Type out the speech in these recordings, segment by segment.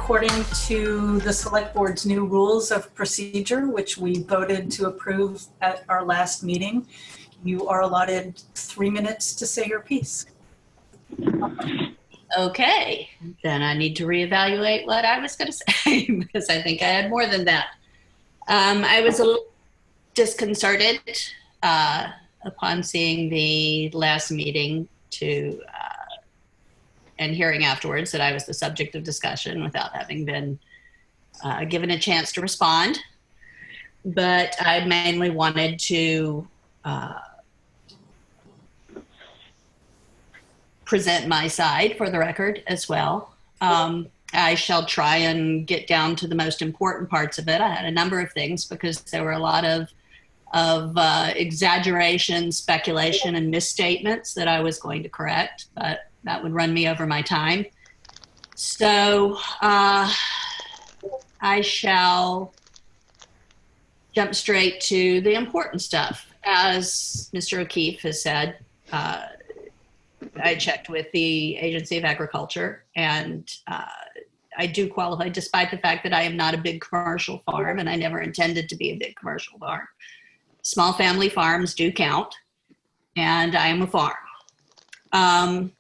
according to the Select Board's new rules of procedure, which we voted to approve at our last meeting, you are allotted 3 minutes to say your piece. Okay, then I need to reevaluate what I was going to say because I think I had more than that. I was a little disconcerted upon seeing the last meeting and hearing afterwards that I was the subject of discussion without having been given a chance to respond. But I mainly wanted to present my side for the record as well. I shall try and get down to the most important parts of it. I had a number of things because there were a lot of exaggeration, speculation, and misstatements that I was going to correct, but that would run me over my time. So I shall jump straight to the important stuff. As Mr. O'Keefe has said, I checked with the Agency of Agriculture, and I do qualify, despite the fact that I am not a big commercial farm, and I never intended to be a big commercial farm. Small family farms do count, and I am a farm.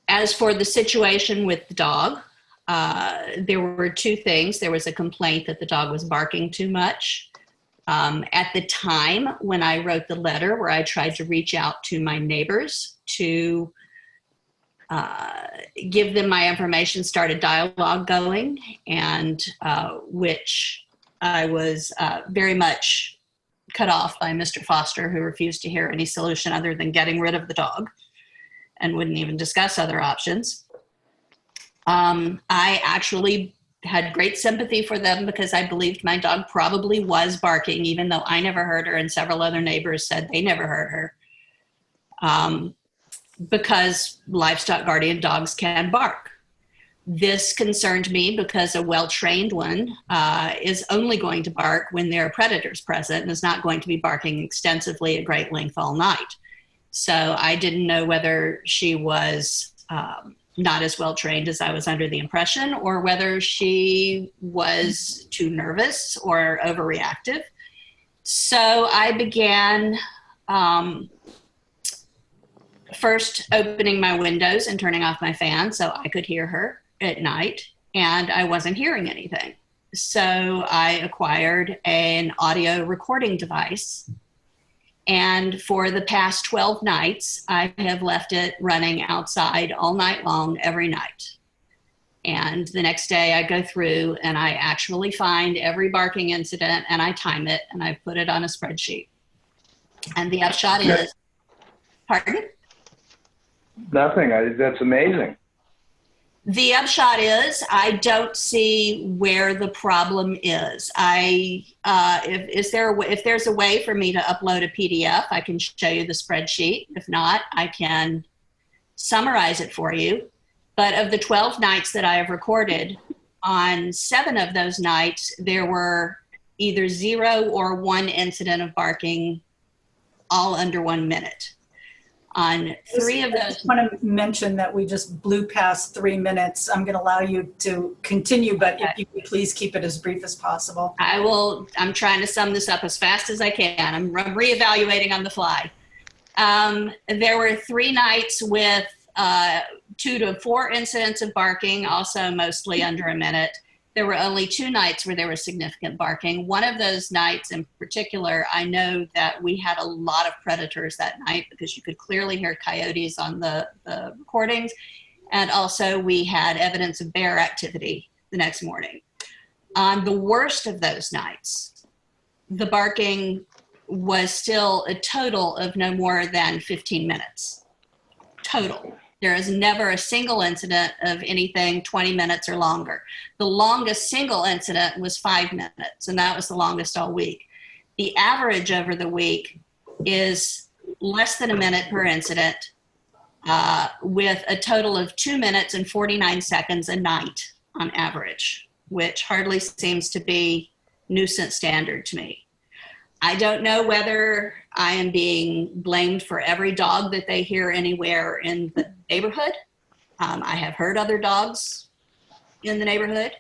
As for the situation with the dog, there were two things. There was a complaint that the dog was barking too much. At the time when I wrote the letter where I tried to reach out to my neighbors to give them my information, start a dialogue going, and which I was very much cut off by Mr. Foster, who refused to hear any solution other than getting rid of the dog and wouldn't even discuss other options. I actually had great sympathy for them because I believed my dog probably was barking, even though I never heard her and several other neighbors said they never heard her, because livestock guardian dogs can bark. This concerned me because a well-trained one is only going to bark when there are predators present and is not going to be barking extensively at great length all night. So I didn't know whether she was not as well trained as I was under the impression, or whether she was too nervous or overreactive. So I began first opening my windows and turning off my fan so I could hear her at night, and I wasn't hearing anything. So I acquired an audio recording device, and for the past 12 nights, I have left it running outside all night long, every night. And the next day I go through and I actually find every barking incident and I time it and I put it on a spreadsheet. And the upshot is, pardon? Nothing. That's amazing. The upshot is I don't see where the problem is. If there's a way for me to upload a PDF, I can show you the spreadsheet. If not, I can summarize it for you. But of the 12 nights that I have recorded, on 7 of those nights, there were either 0 or 1 incident of barking, all under 1 minute. On 3 of those. I just want to mention that we just blew past 3 minutes. I'm going to allow you to continue, but if you could please keep it as brief as possible. I will. I'm trying to sum this up as fast as I can. I'm reevaluating on the fly. There were 3 nights with 2 to 4 incidents of barking, also mostly under a minute. There were only 2 nights where there was significant barking. One of those nights in particular, I know that we had a lot of predators that night because you could clearly hear coyotes on the recordings. And also we had evidence of bear activity the next morning. On the worst of those nights, the barking was still a total of no more than 15 minutes. Total. There is never a single incident of anything 20 minutes or longer. The longest single incident was 5 minutes, and that was the longest all week. The average over the week is less than a minute per incident, with a total of 2 minutes and 49 seconds a night on average, which hardly seems to be nuisance standard to me. I don't know whether I am being blamed for every dog that they hear anywhere in the neighborhood. I have heard other dogs in the neighborhood.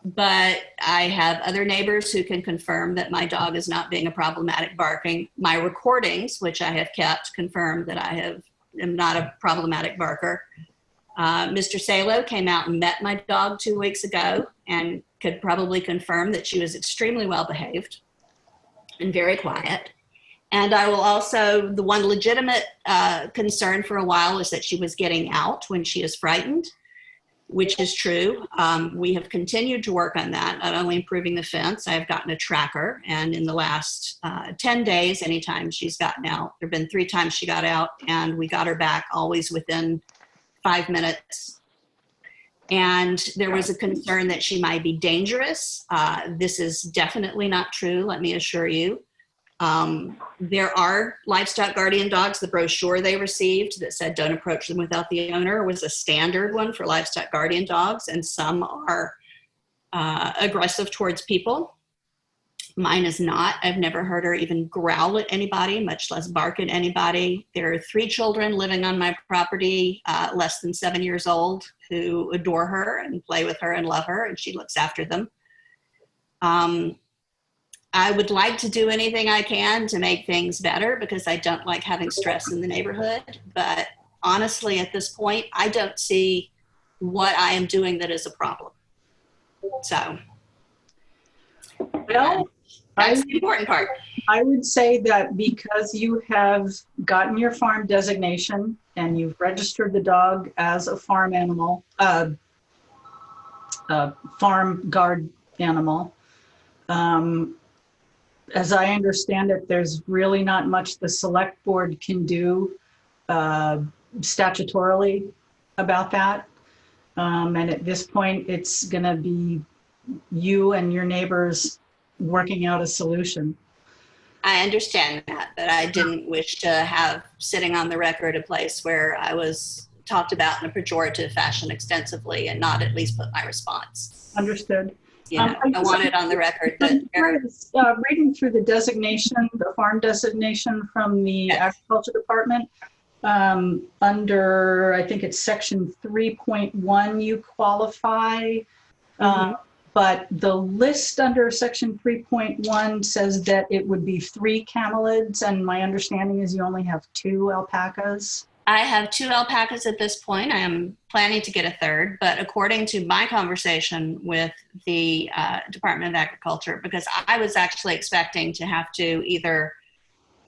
But I have other neighbors who can confirm that my dog is not being a problematic barking. My recordings, which I have kept, confirm that I am not a problematic barker. Mr. Salo came out and met my dog 2 weeks ago and could probably confirm that she was extremely well behaved and very quiet. And I will also, the one legitimate concern for a while is that she was getting out when she is frightened, which is true. We have continued to work on that, not only improving the fence. I have gotten a tracker, and in the last 10 days, anytime she's gotten out, there have been 3 times she got out, and we got her back always within 5 minutes. And there was a concern that she might be dangerous. This is definitely not true, let me assure you. There are livestock guardian dogs. The brochure they received that said don't approach them without the owner was a standard one for livestock guardian dogs, and some are aggressive towards people. Mine is not. I've never heard her even growl at anybody, much less bark at anybody. There are 3 children living on my property, less than 7 years old, who adore her and play with her and love her, and she looks after them. I would like to do anything I can to make things better because I don't like having stress in the neighborhood. But honestly, at this point, I don't see what I am doing that is a problem. So, Well, that's the important part. I would say that because you have gotten your farm designation and you've registered the dog as a farm animal, farm guard animal, as I understand it, there's really not much the select board can do statutorily about that. And at this point, it's going to be you and your neighbors working out a solution. I understand that, but I didn't wish to have sitting on the record a place where I was talked about in a pejorative fashion extensively and not at least put my response. Understood. You know, I want it on the record that reading through the designation, the farm designation from the Agriculture Department, under, I think it's section 3.1, you qualify. But the list under section 3.1 says that it would be 3 camelids, and my understanding is you only have 2 alpacas. I have 2 alpacas at this point. I am planning to get a 3rd, but according to my conversation with the Department of Agriculture, because I was actually expecting to have to either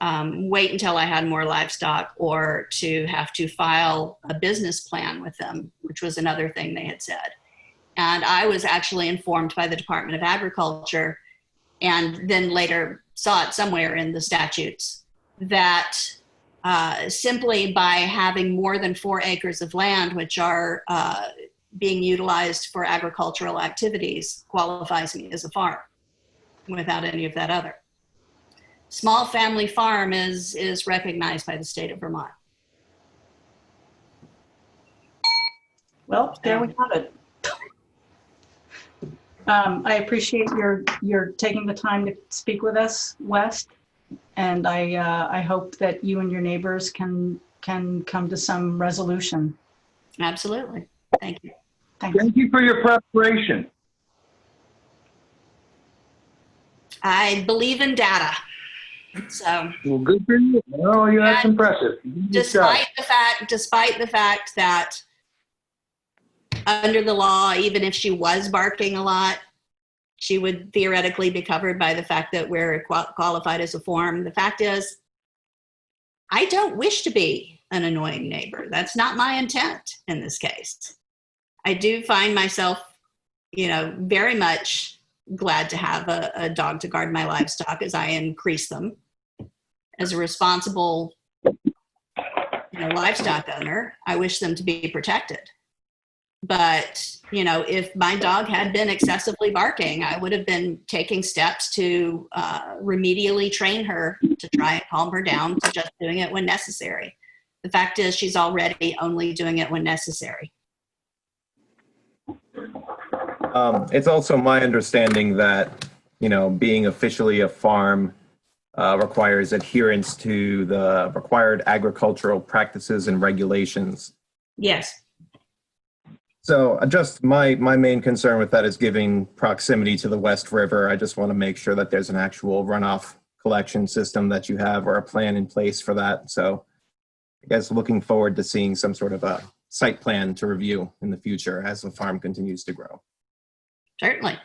wait until I had more livestock or to have to file a business plan with them, which was another thing they had said. And I was actually informed by the Department of Agriculture, and then later saw it somewhere in the statutes, that simply by having more than 4 acres of land, which are being utilized for agricultural activities, qualifies me as a farm without any of that other. Small family farm is recognized by the state of Vermont. Well, there we have it. I appreciate your taking the time to speak with us, West, and I hope that you and your neighbors can come to some resolution. Absolutely. Thank you. Thank you for your preparation. I believe in data. So, Well, good for you. Oh, yeah, that's impressive. Despite the fact that under the law, even if she was barking a lot, she would theoretically be covered by the fact that we're qualified as a farm. The fact is, I don't wish to be an annoying neighbor. That's not my intent in this case. I do find myself, very much glad to have a dog to guard my livestock as I increase them. As a responsible, livestock owner, I wish them to be protected. But, if my dog had been excessively barking, I would have been taking steps to remedially train her to try and calm her down to just doing it when necessary. The fact is she's already only doing it when necessary. It's also my understanding that, being officially a farm requires adherence to the required agricultural practices and regulations. Yes. So just my main concern with that is giving proximity to the West River. I just want to make sure that there's an actual runoff collection system that you have or a plan in place for that. So I guess looking forward to seeing some sort of a site plan to review in the future as the farm continues to grow. Certainly.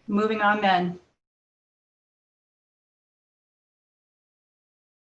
Moving on then.